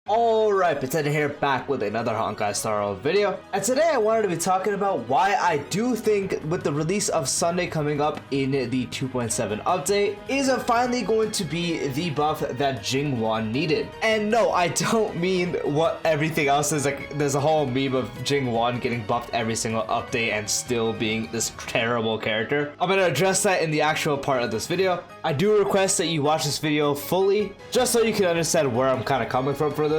Alright, Potato here, back with another Honkai Star Rail video, and today I wanted to be talking about why I do think with the release of Sunday coming up in the 2.7 update, is it finally going to be the buff that Jing Yuan needed. And no, I don't mean what everything else is. Like, there's a whole meme of Jing Yuan getting buffed every single update and still being this terrible character. I'm going to address that in the actual part of this video. I do request that you watch this video fully, just so you can understand where I'm kind of coming from for this.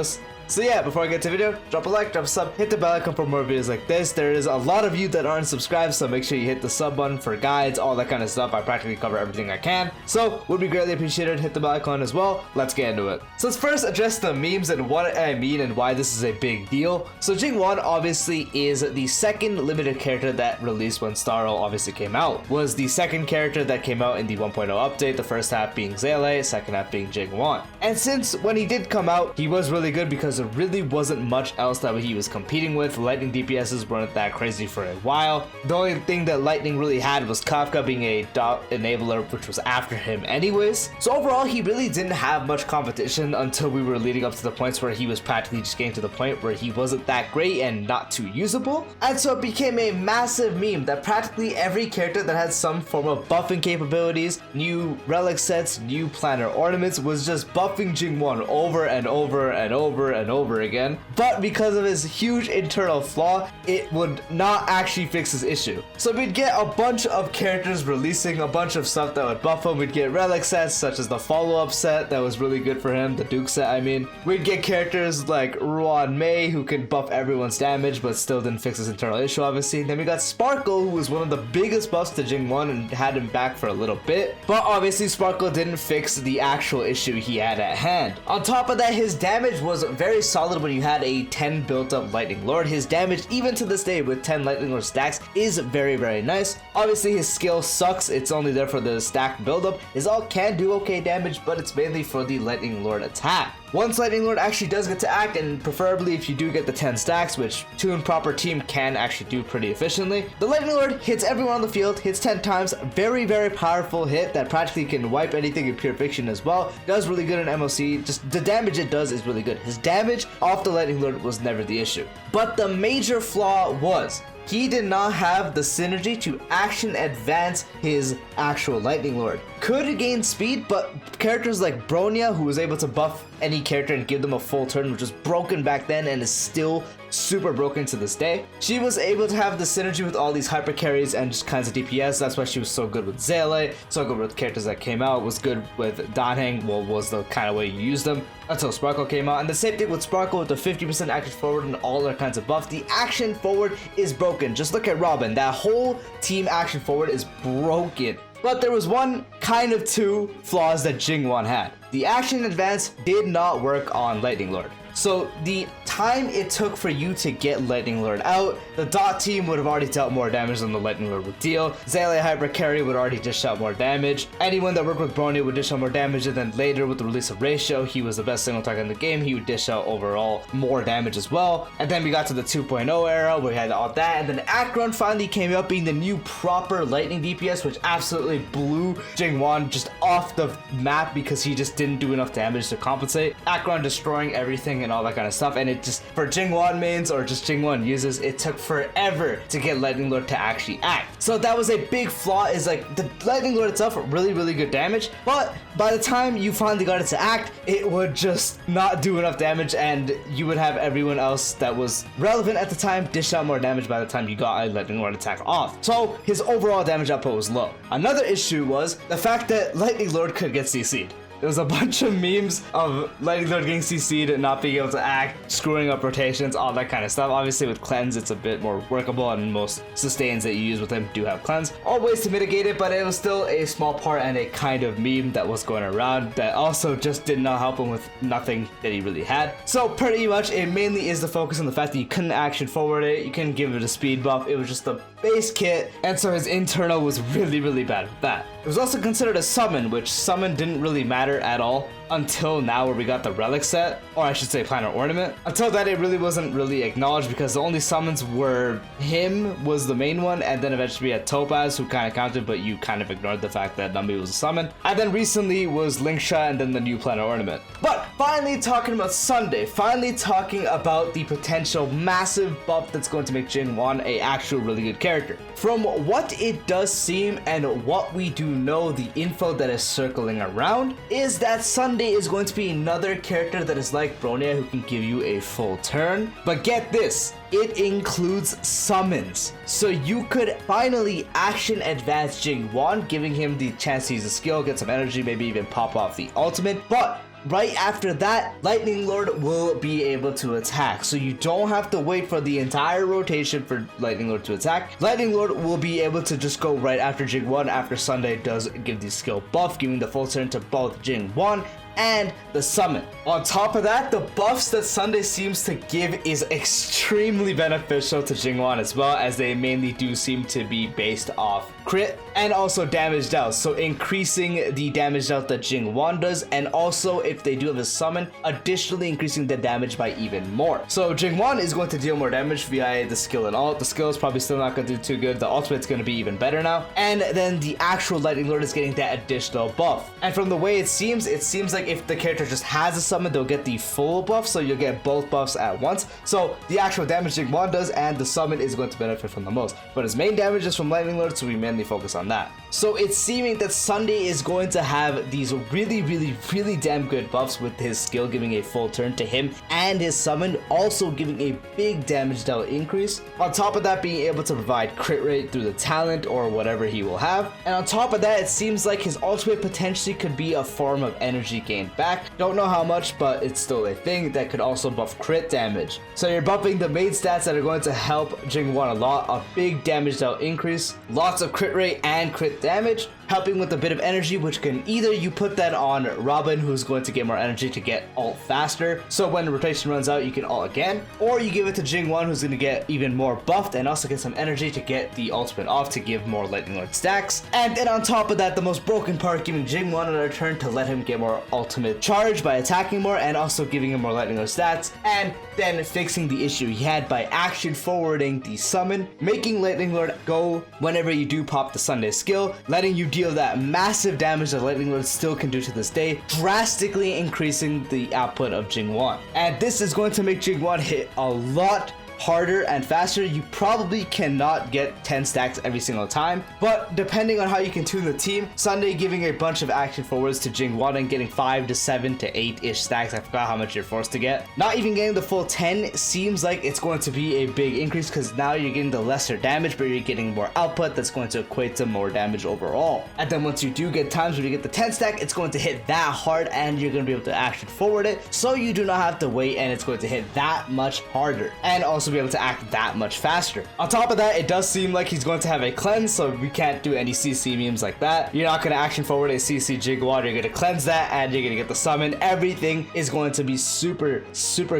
So yeah, before I get to the video, drop a like, drop a sub, hit the bell icon for more videos like this. There is a lot of you that aren't subscribed, so make sure you hit the sub button for guides, all that kind of stuff. I practically cover everything I can, so would be greatly appreciated. Hit the bell icon as well. Let's get into it. So let's first address the memes and what I mean and why this is a big deal. So Jing Yuan obviously is the second limited character that released when Star Rail obviously came out. Was the second character that came out in the 1.0 update, the first half being Zele, second half being Jing Yuan. And since when he did come out, he was really good because there really wasn't much else that he was competing with. Lightning DPSs weren't that crazy for a while. The only thing that Lightning really had was Kafka being a dot enabler, which was after him anyways. So overall, he really didn't have much competition until we were leading up to the points where he was practically just getting to the point where he wasn't that great and not too usable. And so it became a massive meme that practically every character that had some form of buffing capabilities, new relic sets, new planner ornaments, was just buffing Jing Yuan over and over and over and over again. But because of his huge internal flaw, it would not actually fix his issue. So we'd get a bunch of characters releasing a bunch of stuff that would buff him. We'd get relic sets such as the follow-up set that was really good for him, the Duke set I mean. We'd get characters like Ruan Mei who could buff everyone's damage but still didn't fix his internal issue obviously. Then we got Sparkle, who was one of the biggest buffs to Jing Yuan and had him back for a little bit. But obviously Sparkle didn't fix the actual issue he had at hand. On top of that, his damage was very solid when you had a 10 built up Lightning Lord. His damage even to this day with 10 Lightning Lord stacks is very nice. Obviously his skill sucks, it's only there for the stack buildup. His ult can do okay damage, but it's mainly for the Lightning Lord attack. Once Lightning Lord actually does get to act, and preferably if you do get the 10 stacks, which Toon proper team can actually do pretty efficiently, the Lightning Lord hits everyone on the field, hits 10 times, very powerful hit that practically can wipe anything in pure fiction as well. Does really good in MLC, just the damage it does is really good. His damage off the Lightning Lord was never the issue. But the major flaw was he did not have the synergy to action advance his actual Lightning Lord. Could gain speed, but characters like Bronya, who was able to buff any character and give them a full turn, which was broken back then and is still super broken to this day. She was able to have the synergy with all these hyper carries and just kinds of DPS. That's why she was so good with Zele, so good with characters that came out, was good with Danheng, well, was the kind of way you used them until Sparkle came out. And the same thing with Sparkle with the 50% action forward and all their kinds of buffs. The action forward is broken. Just look at Robin. That whole team action forward is broken. But there was one, kind of two flaws that Jing Yuan had. The action advance did not work on Lightning Lord. So the time it took for you to get Lightning Lord out, the dot team would have already dealt more damage than the Lightning Lord would deal. Zele hyper carry would already dish out more damage. Anyone that worked with Bronya would dish out more damage, and then later with the release of Ratio, he was the best single target in the game. He would dish out overall more damage as well. And then we got to the 2.0 era where we had all that, and then Acheron finally came out being the new proper Lightning DPS, which absolutely blew Jing Yuan just off the map because he just didn't do enough damage to compensate. Acheron destroying everything and all that kind of stuff, and it just, for Jing Yuan mains or just Jing Yuan users, it took forever to get Lightning Lord to actually act. So that was a big flaw, is like the Lightning Lord itself really good damage, but by the time you finally got it to act, it would just not do enough damage, and you would have everyone else that was relevant at the time dish out more damage by the time you got a Lightning Lord attack off. So his overall damage output was low. Another issue was the fact that Lightning Lord could get CC'd. There was a bunch of memes of Lightning Lord getting CC'd and not being able to act, screwing up rotations, all that kind of stuff. Obviously with Cleanse it's a bit more workable, and most sustains that you use with him do have Cleanse. All ways to mitigate it, but it was still a small part and a kind of meme that was going around that also just did not help him with nothing that he really had. So pretty much it mainly is the focus on the fact that you couldn't action forward it, you couldn't give it a speed buff, it was just the base kit, and so his internal was really bad with that. It was also considered a summon, which summon didn't really matter at all. until now where we got the relic set, or I should say planet ornament. Until that, it really wasn't really acknowledged because the only summons were him was the main one, and then eventually we had Topaz, who kind of counted, but you kind of ignored the fact that Numby was a summon. And then recently was Linksha and then the new planet ornament. But finally talking about Sunday, finally talking about the potential massive buff that's going to make Jing Yuan a actual really good character. From what it does seem and what we do know, the info that is circling around is that Sunday is going to be another character that is like Bronya, who can give you a full turn. But get this, it includes summons. So you could finally action advance Jing Yuan, giving him the chance to use a skill, get some energy, maybe even pop off the ultimate. But right after that, Lightning Lord will be able to attack. So you don't have to wait for the entire rotation for Lightning Lord to attack. Lightning Lord will be able to just go right after Jing Yuan after Sunday does give the skill buff, giving the full turn to both Jing Yuan and the summon. On top of that, the buffs that Sunday seems to give is extremely beneficial to Jing Yuan as well, as they mainly do seem to be based off crit and also damage dealt. So increasing the damage dealt that Jing Yuan does, and also if they do have a summon, additionally increasing the damage by even more. So Jing Yuan is going to deal more damage via the skill and ult. The skill is probably still not going to do too good. The ultimate's going to be even better now. And then the actual Lightning Lord is getting that additional buff. And from the way it seems like if the character just has a summon, they'll get the full buff, so you'll get both buffs at once. So the actual damage Jing Yuan does and the summon is going to benefit from the most. But his main damage is from Lightning Lord, so we mainly focus on that. So it's seeming that Sunday is going to have these really damn good buffs, with his skill giving a full turn to him and his summon also giving a big damage dealt increase. On top of that, being able to provide crit rate through the talent or whatever he will have. And on top of that, it seems like his ultimate potentially could be a form of energy gain back. Don't know how much, but it's still a thing that could also buff crit damage. So you're buffing the main stats that are going to help Jing Yuan a lot. A big damage dealt increase, lots of crit rate and crit damage, helping with a bit of energy, which can either you put that on Robin, who's going to get more energy to get ult faster, so when the rotation runs out you can ult again, or you give it to Jing Yuan, who's going to get even more buffed and also get some energy to get the ultimate off to give more Lightning Lord stacks. And then on top of that, the most broken part, giving Jing Yuan another turn to let him get more ultimate charge by attacking more, and also giving him more Lightning Lord stats, and then fixing the issue he had by action forwarding the summon, making Lightning Lord go whenever you do pop the Sunday skill, letting you deal that massive damage that Lightning Lord still can do to this day, drastically increasing the output of Jing Yuan. And this is going to make Jing Yuan hit a lot harder and faster. You probably cannot get 10 stacks every single time, but depending on how you can tune the team, Sunday giving a bunch of action forwards to Jing Yuan and getting 5 to 7 to 8-ish stacks. I forgot how much you're forced to get. Not even getting the full 10 seems like it's going to be a big increase, because now you're getting the lesser damage, but you're getting more output that's going to equate to more damage overall. And then once you do get times where you get the 10 stack, it's going to hit that hard and you're going to be able to action forward it, so you do not have to wait, and it's going to hit that much harder and also be able to act that much faster. On top of that, it does seem like he's going to have a cleanse, so we can't do any CC memes like that. You're not going to action forward a CC Jing Yuan, you're going to cleanse that and you're going to get the summon. Everything is going to be super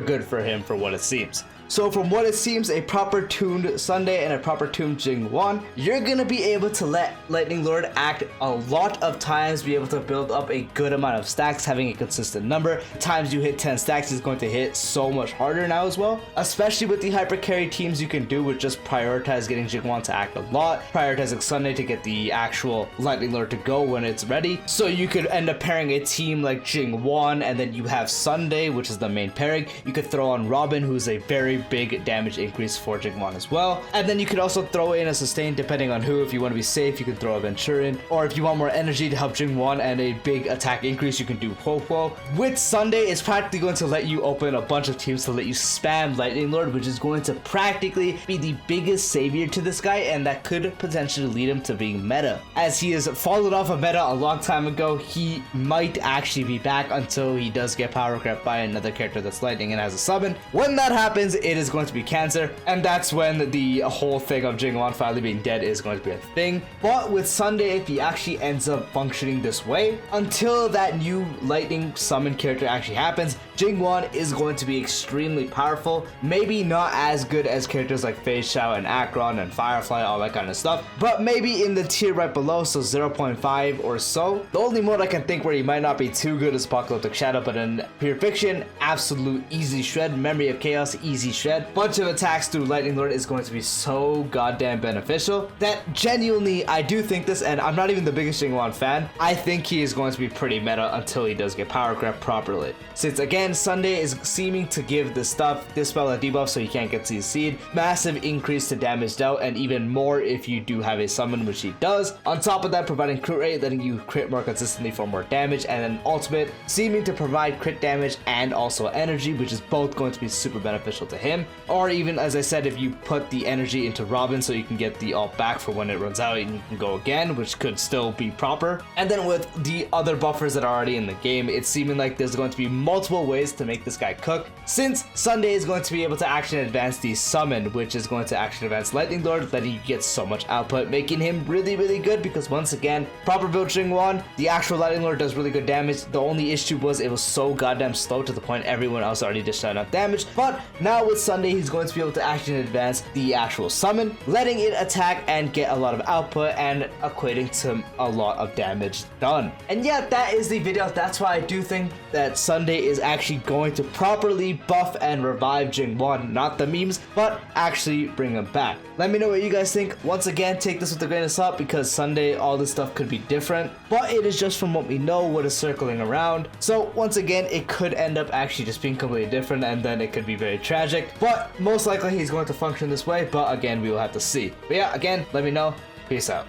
good for him for what it seems. So from what it seems, a proper tuned Sunday and a proper tuned Jing Yuan, you're gonna be able to let Lightning Lord act a lot of times, be able to build up a good amount of stacks, having a consistent number. Times you hit 10 stacks is going to hit so much harder now as well, especially with the hyper carry teams you can do, with just prioritize getting Jing Yuan to act a lot, prioritizing Sunday to get the actual Lightning Lord to go when it's ready. So you could end up pairing a team like Jing Yuan, and then you have Sunday, which is the main pairing. You could throw on Robin, who's a very big damage increase for Jing Yuan as well. And then you could also throw in a sustain depending on who. If you want to be safe, you can throw Aventurine, or if you want more energy to help Jing Yuan and a big attack increase, you can do Popo. With Sunday, it's practically going to let you open a bunch of teams to let you spam Lightning Lord, which is going to practically be the biggest savior to this guy, and that could potentially lead him to being meta. As he has fallen off of meta a long time ago, he might actually be back until he does get power crept by another character that's lightning and has a summon. When that happens, it is going to be Cancer, and that's when the whole thing of Jing Yuan finally being dead is going to be a thing. But with Sunday, if he actually ends up functioning this way, until that new lightning summon character actually happens, Jing Yuan is going to be extremely powerful. Maybe not as good as characters like Feixiao and Acheron and Firefly, all that kind of stuff, but maybe in the tier right below, so 0.5 or so. The only mode I can think where he might not be too good is Apocalyptic Shadow, but in Pure Fiction, absolute easy shred. Memory of Chaos, easy shred. Bunch of attacks through Lightning Lord is going to be so goddamn beneficial that genuinely I do think this, and I'm not even the biggest Jing Yuan fan, I think he is going to be pretty meta until he does get power grab properly. Since again, Sunday is seeming to give the stuff, Dispel and debuff so he can't get CC'd, massive increase to damage dealt, and even more if you do have a summon, which he does. On top of that, providing crit rate, letting you crit more consistently for more damage, and then ultimate seeming to provide crit damage and also energy, which is both going to be super beneficial to him. Or even, as I said, if you put the energy into Robin so you can get the ult back for when it runs out and you can go again, which could still be proper. And then with the other buffers that are already in the game, it's seeming like there's going to be multiple ways to make this guy cook, since Sunday is going to be able to actually advance the summon, which is going to actually advance Lightning Lord, that he gets so much output, making him really good, because once again, proper build Jing Yuan, the actual Lightning Lord does really good damage. The only issue was it was so goddamn slow to the point everyone else already dished out enough damage. But now with Sunday, he's going to be able to actually advance the actual summon, letting it attack and get a lot of output and equating to a lot of damage done. And yeah, that is the video. That's why I do think that Sunday is actually going to properly buff and revive Jing Yuan, not the memes, but actually bring him back. Let me know what you guys think. Once again, take this with a grain of salt, because Sunday, all this stuff could be different, but it is just from what we know, what is circling around. So once again, it could end up actually just being completely different, and then it could be very tragic, but most likely he's going to function this way, but again, we will have to see. But yeah, again, let me know. Peace out.